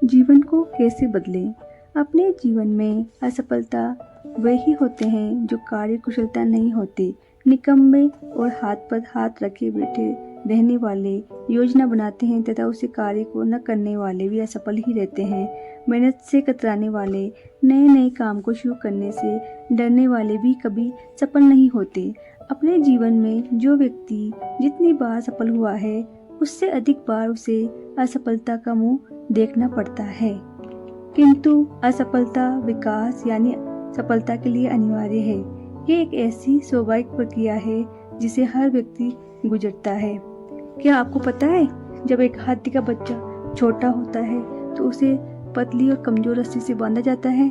जीवन को कैसे बदलें? अपने जीवन में असफलता वही होते हैं जो कार्य कुशलता नहीं होते, निकम्मे और हाथ पर हाथ रखे बैठे रहने वाले, योजना बनाते हैं तथा उसे कार्य को न करने वाले भी असफल ही रहते हैं। मेहनत से कतराने वाले, नए नए काम को शुरू करने से डरने वाले भी कभी सफल नहीं होते। अपने जीवन में जो व्यक्ति जितनी बार सफल हुआ है, उससे अधिक बार उसे असफलता का मुंह देखना पड़ता है। किंतु असफलता विकास यानी सफलता के लिए अनिवार्य है। ये एक ऐसी स्वाभाविक प्रक्रिया है जिसे हर व्यक्ति गुजरता है। क्या आपको पता है, जब एक हाथी का बच्चा छोटा होता है तो उसे पतली और कमजोर रस्सी से बांधा जाता है।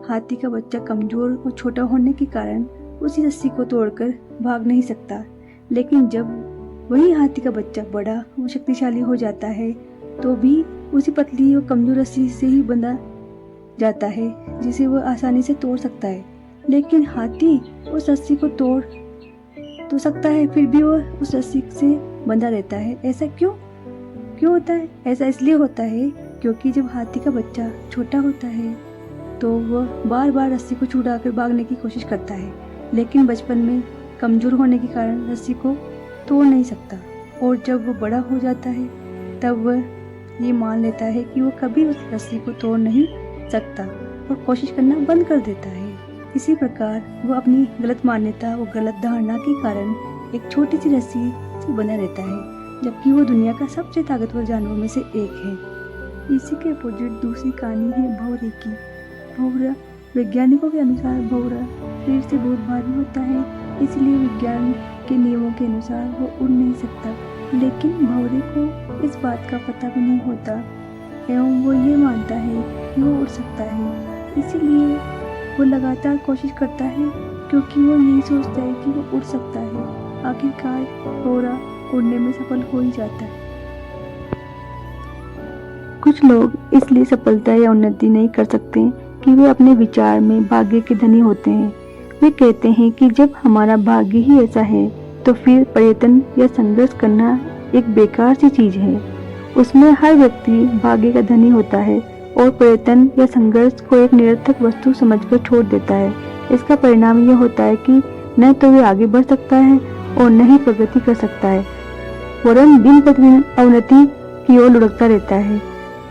हाथी का बच्चा कमजोर और छोटा होने के कारण उसी रस्सी को तोड़कर भाग नहीं सकता, लेकिन जब वही हाथी का बच्चा बड़ा और शक्तिशाली हो जाता है तो भी उसी पतली और कमजोर रस्सी से ही बंधा जाता है, जिसे वह आसानी से तोड़ सकता है। लेकिन हाथी उस रस्सी को तोड़ तो सकता है, फिर भी वह उस रस्सी से बंधा रहता है। ऐसा क्यों होता है? ऐसा इसलिए होता है क्योंकि जब हाथी का बच्चा छोटा होता है तो वह बार बार रस्सी को छुड़ाकर भागने की कोशिश करता है, लेकिन बचपन में कमजोर होने के कारण रस्सी को तोड़ नहीं सकता। और जब वह बड़ा हो जाता है तब वह ये मान लेता है कि वह कभी उस रस्सी को तोड़ नहीं सकता और कोशिश करना बंद कर देता है। इसी प्रकार वह अपनी गलत मान्यता और गलत धारणा के कारण एक छोटी सी रस्सी से बना रहता है, जबकि वो दुनिया का सबसे ताकतवर जानवर में से एक है। इसी के अपोजिट दूसरी कहानी है भौरे की। भौरा, वैज्ञानिकों के अनुसार भौरा शरीर से बहुत भारी होता है, इसलिए विज्ञान के नियमों के अनुसार वो उड़ नहीं सकता। लेकिन भौरे को इस बात का पता भी नहीं होता एवं वो ये मानता है कि वो उड़ सकता है, इसीलिए वो लगातार कोशिश करता है क्योंकि वो यही सोचता है कि वो उड़ सकता है। आखिरकार भौरा उड़ने में सफल हो ही जाता है। कुछ लोग इसलिए सफलता या उन्नति नहीं कर सकते कि वे अपने विचार में भाग्य के धनी होते हैं। वे कहते हैं कि जब हमारा भाग्य ही ऐसा है तो फिर प्रयत्न या संघर्ष करना एक बेकार सी चीज है। उसमें हर व्यक्ति भाग्य का धनी होता है और प्रयत्न या संघर्ष को एक निरर्थक वस्तु समझकर छोड़ देता है। इसका परिणाम यह होता है कि न तो वे आगे बढ़ सकता है और न ही प्रगति कर सकता है, वरन दिन प्रतिदिन अवनति की ओर लुढ़कता रहता है।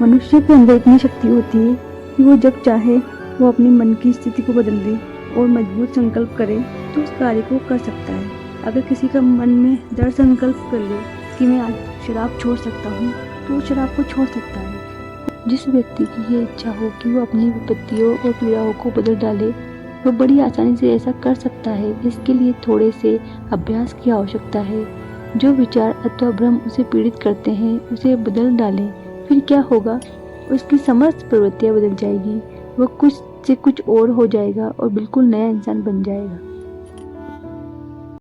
मनुष्य के अंदर इतनी शक्ति होती है कि वो जब चाहे वो अपनी मन की स्थिति को बदल दे और मजबूत संकल्प करे तो उस कार्य को कर सकता है। अगर किसी का मन में दृढ़ संकल्प कर ले कि मैं आज शराब छोड़ सकता हूँ तो वो शराब को छोड़ सकता है। जिस व्यक्ति की ये इच्छा हो कि वो अपनी विपत्तियों और पीड़ाओं को बदल डाले, वो बड़ी आसानी से ऐसा कर सकता है। इसके लिए थोड़े से अभ्यास की आवश्यकता है। जो विचार अथवा भ्रम उसे पीड़ित करते हैं उसे बदल डालें। फिर क्या होगा? उसकी समस्त प्रवृत्तियां बदल जाएगी, वो कुछ से कुछ और हो जाएगा और बिल्कुल नया इंसान बन जाएगा।